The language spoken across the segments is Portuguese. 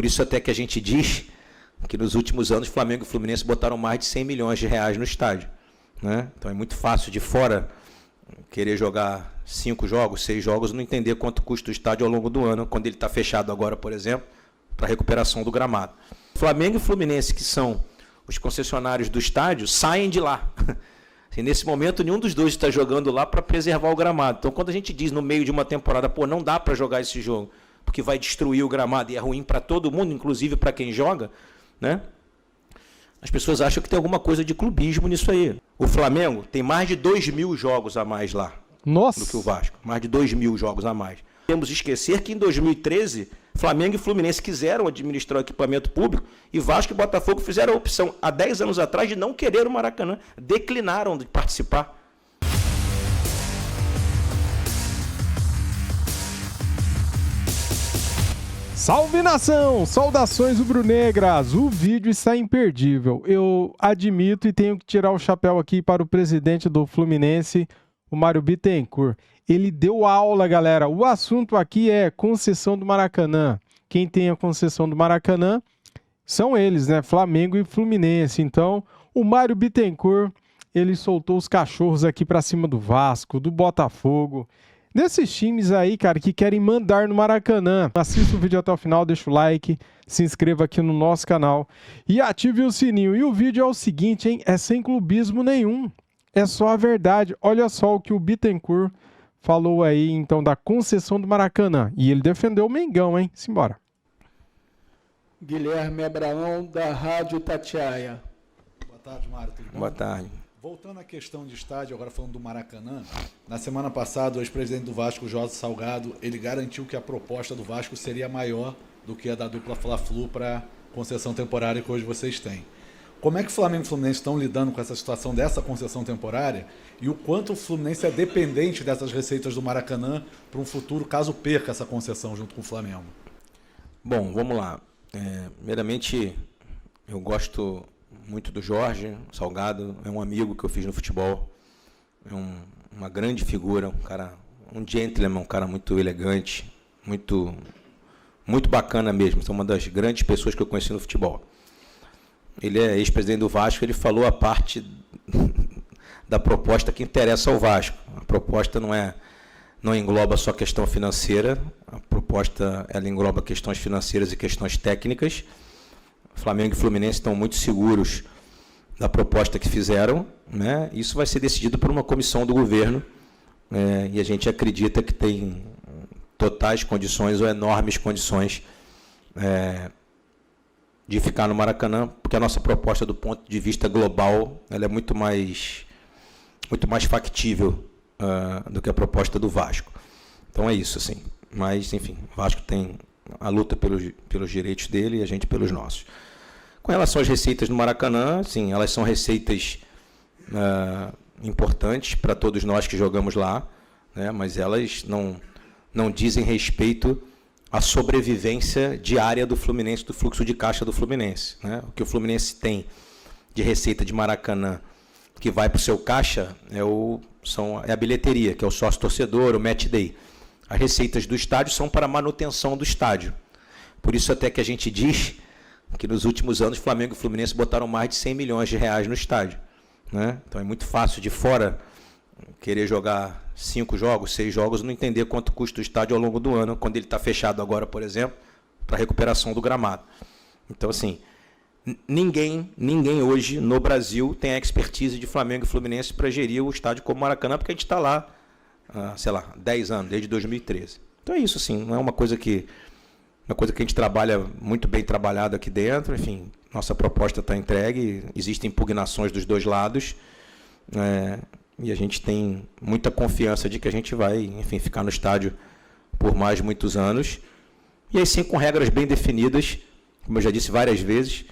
Por isso até que a gente diz que nos últimos anos Flamengo e Fluminense botaram mais de 100 milhões de reais no estádio, né? Então é muito fácil de fora querer jogar 5 jogos, 6 jogos, não entender quanto custa o estádio ao longo do ano, quando ele está fechado agora, por exemplo, para a recuperação do gramado. Flamengo e Fluminense, que são os concessionários do estádio, saem de lá. E nesse momento, nenhum dos dois está jogando lá para preservar o gramado. Então, quando a gente diz no meio de uma temporada, pô, não dá para jogar esse jogo, porque vai destruir o gramado e é ruim para todo mundo, inclusive para quem joga, né? As pessoas acham que tem alguma coisa de clubismo nisso aí. O Flamengo tem mais de 2.000 jogos a mais lá. Nossa. Do que o Vasco. Mais de 2.000 jogos a mais. Temos que esquecer que em 2013, Flamengo e Fluminense quiseram administrar o equipamento público e Vasco e Botafogo fizeram a opção, há 10 anos atrás, de não querer o Maracanã. Declinaram de participar. Salve, nação! Saudações rubro-negras! O vídeo está imperdível. Eu admito e tenho que tirar o chapéu aqui para o presidente do Fluminense, o Mário Bittencourt. Ele deu aula, galera. O assunto aqui é concessão do Maracanã. Quem tem a concessão do Maracanã são eles, né? Flamengo e Fluminense. Então, o Mário Bittencourt, ele soltou os cachorros aqui para cima do Vasco, do Botafogo, desses times aí, cara, que querem mandar no Maracanã. Assista o vídeo até o final, deixa o like, se inscreva aqui no nosso canal e ative o sininho. E o vídeo é o seguinte, hein? É sem clubismo nenhum. É só a verdade. Olha só o que o Bittencourt falou aí, então, da concessão do Maracanã. E ele defendeu o Mengão, hein? Simbora. Guilherme Abraão, da Rádio Itatiaia. Boa tarde, Mário. Tudo bom? Boa tarde. Voltando à questão de estádio, agora falando do Maracanã, na semana passada o ex-presidente do Vasco, Jorge Salgado, ele garantiu que a proposta do Vasco seria maior do que a da dupla Fla-Flu para concessão temporária que hoje vocês têm. Como é que o Flamengo e o Fluminense estão lidando com essa situação dessa concessão temporária e o quanto o Fluminense é dependente dessas receitas do Maracanã para um futuro, caso perca essa concessão junto com o Flamengo? Bom, vamos lá. Primeiramente, eu gosto muito do Jorge Salgado, é um amigo que eu fiz no futebol, é uma grande figura, um cara, um gentleman, um cara muito elegante, muito bacana mesmo, é uma das grandes pessoas que eu conheci no futebol. Ele é ex-presidente do Vasco, ele falou a parte da proposta que interessa ao Vasco. A proposta não engloba só questão financeira, a proposta ela engloba questões financeiras e questões técnicas. Flamengo e Fluminense estão muito seguros da proposta que fizeram, né? Isso vai ser decidido por uma comissão do governo, e a gente acredita que tem totais condições ou enormes condições de ficar no Maracanã, porque a nossa proposta do ponto de vista global ela é muito mais factível do que a proposta do Vasco. Então é isso, assim. Mas, enfim, o Vasco tem a luta pelos direitos dele e a gente pelos nossos. Com relação às receitas do Maracanã, sim, elas são receitas importantes para todos nós que jogamos lá, né, mas elas não dizem respeito à sobrevivência diária do Fluminense, do fluxo de caixa do Fluminense, né? O que o Fluminense tem de receita de Maracanã que vai para o seu caixa é a bilheteria, que é o sócio-torcedor, o match day. As receitas do estádio são para a manutenção do estádio. Por isso até que a gente diz que nos últimos anos Flamengo e Fluminense botaram mais de 100 milhões de reais no estádio, né? Então é muito fácil de fora querer jogar 5 jogos, 6 jogos, não entender quanto custa o estádio ao longo do ano, quando ele está fechado agora, por exemplo, para a recuperação do gramado. Então, assim, ninguém hoje no Brasil tem a expertise de Flamengo e Fluminense para gerir o estádio como Maracanã, porque a gente está lá, 10 anos, desde 2013. Então é isso, assim, não é uma coisa que a gente trabalha muito bem trabalhado aqui dentro, enfim, nossa proposta está entregue, existem impugnações dos dois lados, e a gente tem muita confiança de que a gente vai, enfim, ficar no estádio por mais muitos anos, e aí sim com regras bem definidas, como eu já disse várias vezes,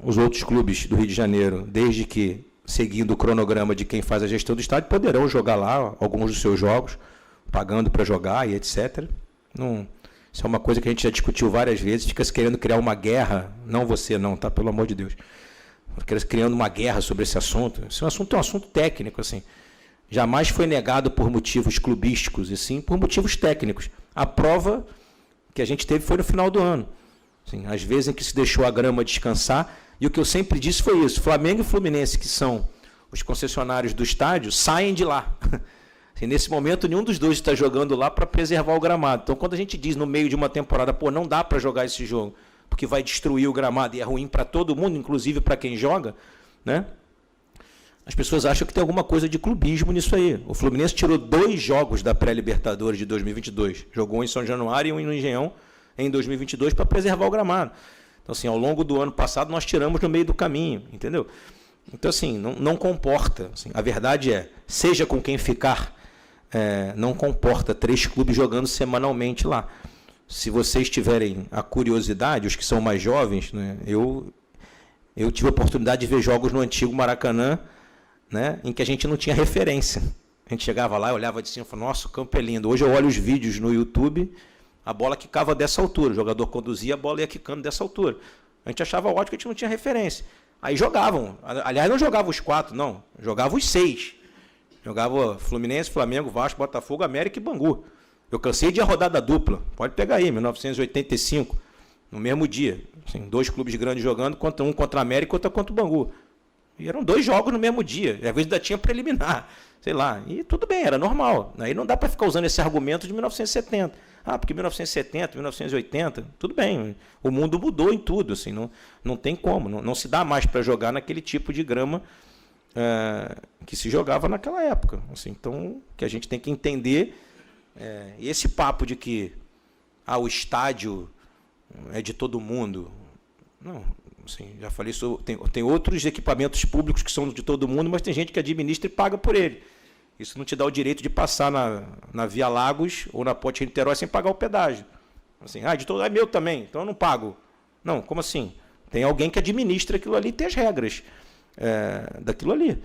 os outros clubes do Rio de Janeiro, desde que seguindo o cronograma de quem faz a gestão do estádio, poderão jogar lá alguns dos seus jogos, pagando para jogar e etc. Isso é uma coisa que a gente já discutiu várias vezes, fica se querendo criar uma guerra, não você não, tá? Pelo amor de Deus. Fica criando uma guerra sobre esse assunto. Esse assunto é um assunto técnico, assim. Jamais foi negado por motivos clubísticos, e sim por motivos técnicos. A prova que a gente teve foi no final do ano. Assim, às vezes em que se deixou a grama descansar, e o que eu sempre disse foi isso: Flamengo e Fluminense, que são os concessionários do estádio, saem de lá. Assim, nesse momento, nenhum dos dois está jogando lá para preservar o gramado. Então, quando a gente diz no meio de uma temporada, pô, não dá para jogar esse jogo, porque vai destruir o gramado e é ruim para todo mundo, inclusive para quem joga, né? As pessoas acham que tem alguma coisa de clubismo nisso aí. O Fluminense tirou 2 jogos da pré-Libertadores de 2022. Jogou um em São Januário e um no Engenhão em 2022 para preservar o gramado. Então, assim, ao longo do ano passado, nós tiramos no meio do caminho, entendeu? Então, assim, não comporta. Assim, a verdade é, seja com quem ficar, não comporta 3 clubes jogando semanalmente lá. Se vocês tiverem a curiosidade, os que são mais jovens, né, eu tive a oportunidade de ver jogos no antigo Maracanã, né, em que a gente não tinha referência. A gente chegava lá, olhava de cima e falava, nossa, o campo é lindo. Hoje eu olho os vídeos no YouTube, a bola quicava dessa altura, o jogador conduzia, a bola ia quicando dessa altura. A gente achava ótimo que a gente não tinha referência. Aí jogavam, aliás, não jogava os 4, não, jogava os 6. Jogava Fluminense, Flamengo, Vasco, Botafogo, América e Bangu. Eu cansei de a rodada dupla, pode pegar aí, 1985, no mesmo dia. Assim, 2 clubes grandes jogando, um contra a América e outro contra o Bangu. E eram 2 jogos no mesmo dia, e às vezes ainda tinha preliminar, sei lá, e tudo bem, era normal. Aí não dá para ficar usando esse argumento de 1970. Ah, porque 1970, 1980, tudo bem, o mundo mudou em tudo, assim, não tem como, não se dá mais para jogar naquele tipo de grama que se jogava naquela época. Assim, então, que a gente tem que entender, esse papo de que o estádio é de todo mundo, não. Assim, já falei sobre, tem outros equipamentos públicos que são de todo mundo, mas tem gente que administra e paga por ele. Isso não te dá o direito de passar na Via Lagos ou na Ponte Niterói sem pagar o pedágio. Assim, de todo é meu também, então eu não pago. Não, como assim? Tem alguém que administra aquilo ali e tem as regras daquilo ali.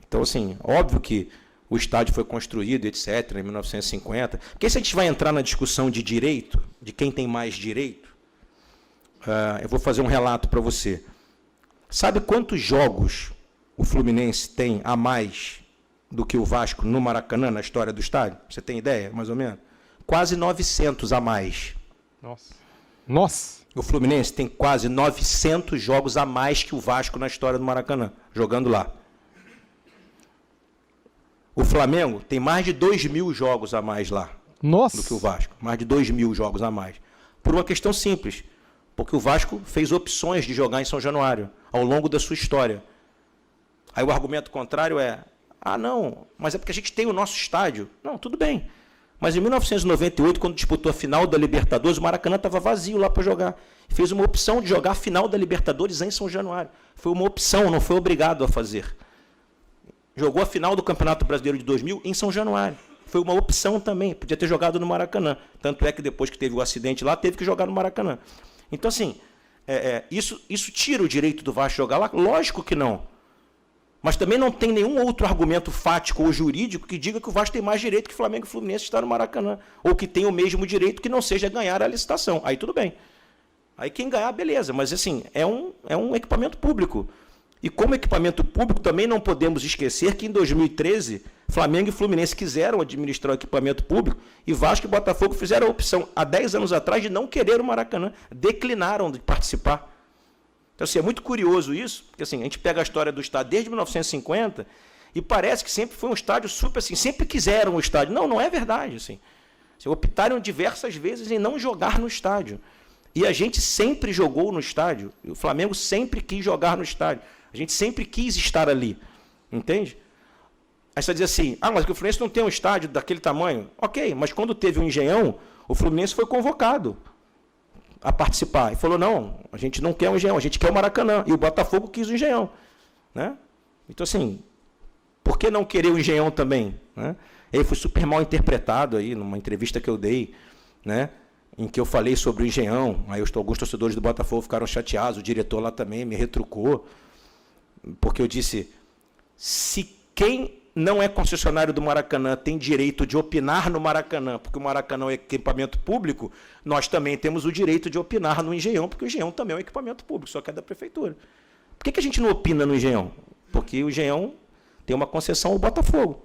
Então, assim, óbvio que o estádio foi construído, etc., em 1950. Porque se a gente vai entrar na discussão de direito, de quem tem mais direito, eu vou fazer um relato para você. Sabe quantos jogos o Fluminense tem a mais do que o Vasco no Maracanã, na história do estádio? Você tem ideia, mais ou menos? Quase 900 a mais. Nossa! O Fluminense tem quase 900 jogos a mais que o Vasco na história do Maracanã, jogando lá. O Flamengo tem mais de 2.000 jogos a mais lá. Nossa! Do que o Vasco. Mais de 2.000 jogos a mais. Por uma questão simples. Porque o Vasco fez opções de jogar em São Januário ao longo da sua história. Aí o argumento contrário é, não, mas é porque a gente tem o nosso estádio. Não, tudo bem. Mas em 1998, quando disputou a final da Libertadores, o Maracanã estava vazio lá para jogar. Fez uma opção de jogar a final da Libertadores em São Januário. Foi uma opção, não foi obrigado a fazer. Jogou a final do Campeonato Brasileiro de 2000 em São Januário. Foi uma opção também, podia ter jogado no Maracanã. Tanto é que depois que teve o acidente lá, teve que jogar no Maracanã. Então, assim, isso tira o direito do Vasco jogar lá? Lógico que não. Mas também não tem nenhum outro argumento fático ou jurídico que diga que o Vasco tem mais direito que o Flamengo e o Fluminense estar no Maracanã. Ou que tem o mesmo direito que não seja ganhar a licitação. Aí tudo bem. Aí quem ganhar, beleza. Mas, assim, é um equipamento público. E como equipamento público, também não podemos esquecer que em 2013, Flamengo e Fluminense quiseram administrar o equipamento público e Vasco e Botafogo fizeram a opção, há 10 anos atrás, de não querer o Maracanã. Declinaram de participar. Então, assim, é muito curioso isso, porque assim, a gente pega a história do estádio desde 1950 e parece que sempre foi um estádio super assim, sempre quiseram o estádio. Não é verdade. Assim. Optaram diversas vezes em não jogar no estádio. E a gente sempre jogou no estádio. O Flamengo sempre quis jogar no estádio. A gente sempre quis estar ali. Entende? Aí você diz assim, mas que o Fluminense não tem um estádio daquele tamanho. Ok, mas quando teve o Engenhão, o Fluminense foi convocado a participar. E falou, não, a gente não quer o Engenhão, a gente quer o Maracanã. E o Botafogo quis o Engenhão. Né? Então, assim, por que não querer o Engenhão também? Né? Ele foi super mal interpretado aí, numa entrevista que eu dei, né? Em que eu falei sobre o Engenhão. Aí alguns torcedores do Botafogo ficaram chateados, o diretor lá também me retrucou, porque eu disse, se quem não é concessionário do Maracanã tem direito de opinar no Maracanã, porque o Maracanã é equipamento público, nós também temos o direito de opinar no Engenhão, porque o Engenhão também é um equipamento público, só que é da prefeitura. Por que a gente não opina no Engenhão? Porque o Engenhão tem uma concessão ao Botafogo.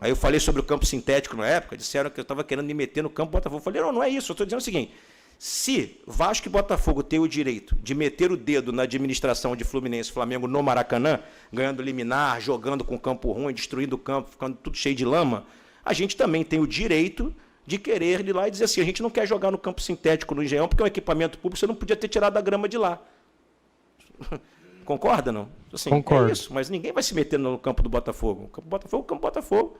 Aí eu falei sobre o campo sintético na época, disseram que eu estava querendo me meter no campo Botafogo. Eu falei, não é isso, eu estou dizendo o seguinte, se Vasco e Botafogo têm o direito de meter o dedo na administração de Fluminense e Flamengo no Maracanã, ganhando liminar, jogando com campo ruim, destruindo o campo, ficando tudo cheio de lama, a gente também tem o direito de querer ir lá e dizer assim, a gente não quer jogar no campo sintético no Engenhão, porque é um equipamento público, você não podia ter tirado a grama de lá. Concorda, não? Assim, Concordo. É isso, mas ninguém vai se meter no campo do Botafogo. O campo do Botafogo é o campo do Botafogo,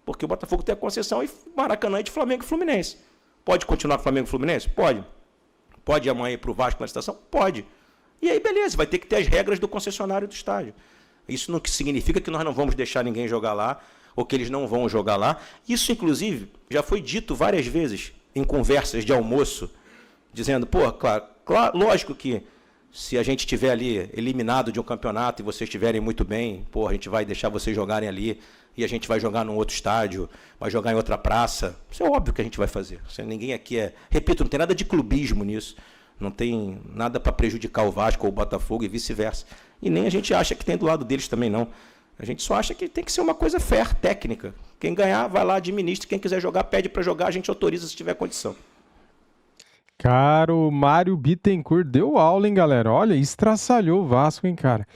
porque o Botafogo tem a concessão e Maracanã é de Flamengo e Fluminense. Pode continuar Flamengo e Fluminense? Pode. Pode ir amanhã ir para o Vasco na estação? Pode. E aí, beleza, vai ter que ter as regras do concessionário do estádio. Isso não significa que nós não vamos deixar ninguém jogar lá, ou que eles não vão jogar lá. Isso, inclusive, já foi dito várias vezes em conversas de almoço, dizendo, pô, claro, lógico que se a gente estiver ali eliminado de um campeonato e vocês estiverem muito bem, pô, a gente vai deixar vocês jogarem ali e a gente vai jogar num outro estádio, vai jogar em outra praça. Isso é óbvio que a gente vai fazer. Ninguém aqui é... Repito, não tem nada de clubismo nisso. Não tem nada para prejudicar o Vasco ou o Botafogo e vice-versa. E nem a gente acha que tem do lado deles também, não. A gente só acha que tem que ser uma coisa fair, técnica. Quem ganhar, vai lá, administra. Quem quiser jogar, pede para jogar, a gente autoriza se tiver condição. Cara, o Mário Bittencourt deu aula, hein, galera? Olha, estraçalhou o Vasco, hein, cara?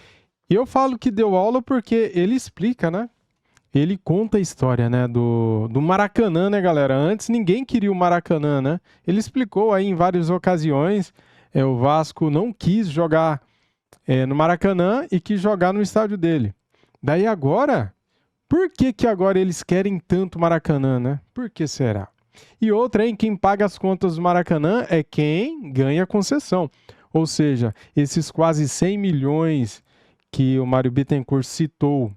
E eu falo que deu aula porque ele explica, né? Ele conta a história, né, do Maracanã, né, galera? Antes ninguém queria o Maracanã, né? Ele explicou aí em várias ocasiões, o Vasco não quis jogar no Maracanã e quis jogar no estádio dele. Daí agora, por que agora eles querem tanto Maracanã, né? Por que será? E outra, hein, quem paga as contas do Maracanã é quem ganha a concessão. Ou seja, esses quase 100 milhões que o Mário Bittencourt citou,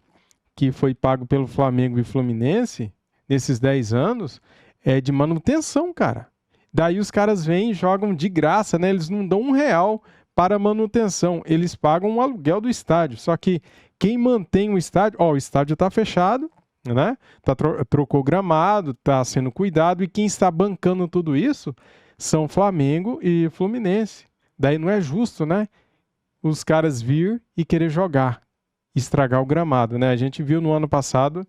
que foi pago pelo Flamengo e Fluminense, nesses 10 anos, é de manutenção, cara. Daí os caras vêm e jogam de graça, né? Eles não dão R$1 para manutenção, eles pagam o aluguel do estádio. Só que quem mantém o estádio, o estádio está fechado, né? Trocou gramado, está sendo cuidado, e quem está bancando tudo isso são Flamengo e Fluminense. Daí não é justo, né? Os caras vir e querer jogar, estragar o gramado, né? A gente viu no ano passado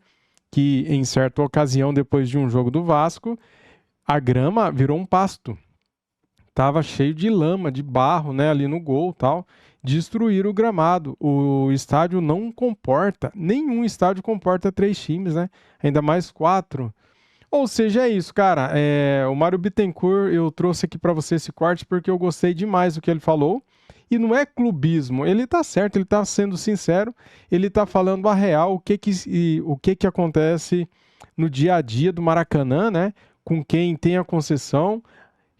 que em certa ocasião, depois de um jogo do Vasco, a grama virou um pasto. Tava cheio de lama, de barro, né? Ali no gol, tal. Destruíram o gramado. O estádio não comporta, nenhum estádio comporta 3 times, né? Ainda mais 4. Ou seja, é isso, cara. O Mário Bittencourt, eu trouxe aqui para você esse corte porque eu gostei demais do que ele falou. E não é clubismo, ele tá certo, ele tá sendo sincero, ele tá falando a real, o que acontece no dia a dia do Maracanã, né? Com quem tem a concessão.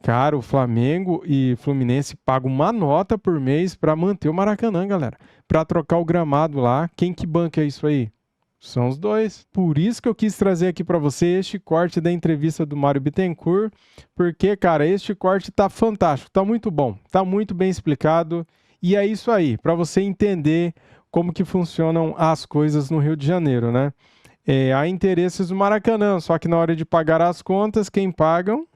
Cara, o Flamengo e Fluminense pagam uma nota por mês para manter o Maracanã, galera. Para trocar o gramado lá. Quem que banca isso aí? São os dois. Por isso que eu quis trazer aqui para você este corte da entrevista do Mário Bittencourt. Porque, cara, este corte tá fantástico, tá muito bom, tá muito bem explicado. E é isso aí, para você entender como que funcionam as coisas no Rio de Janeiro, né? Há interesses do Maracanã, só que na hora de pagar as contas, quem pagam?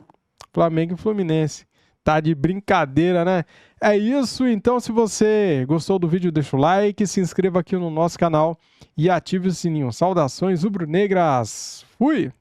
Flamengo e Fluminense. Tá de brincadeira, né? É isso, então se você gostou do vídeo, deixa o like, se inscreva aqui no nosso canal e ative o sininho. Saudações rubro-negras! Fui!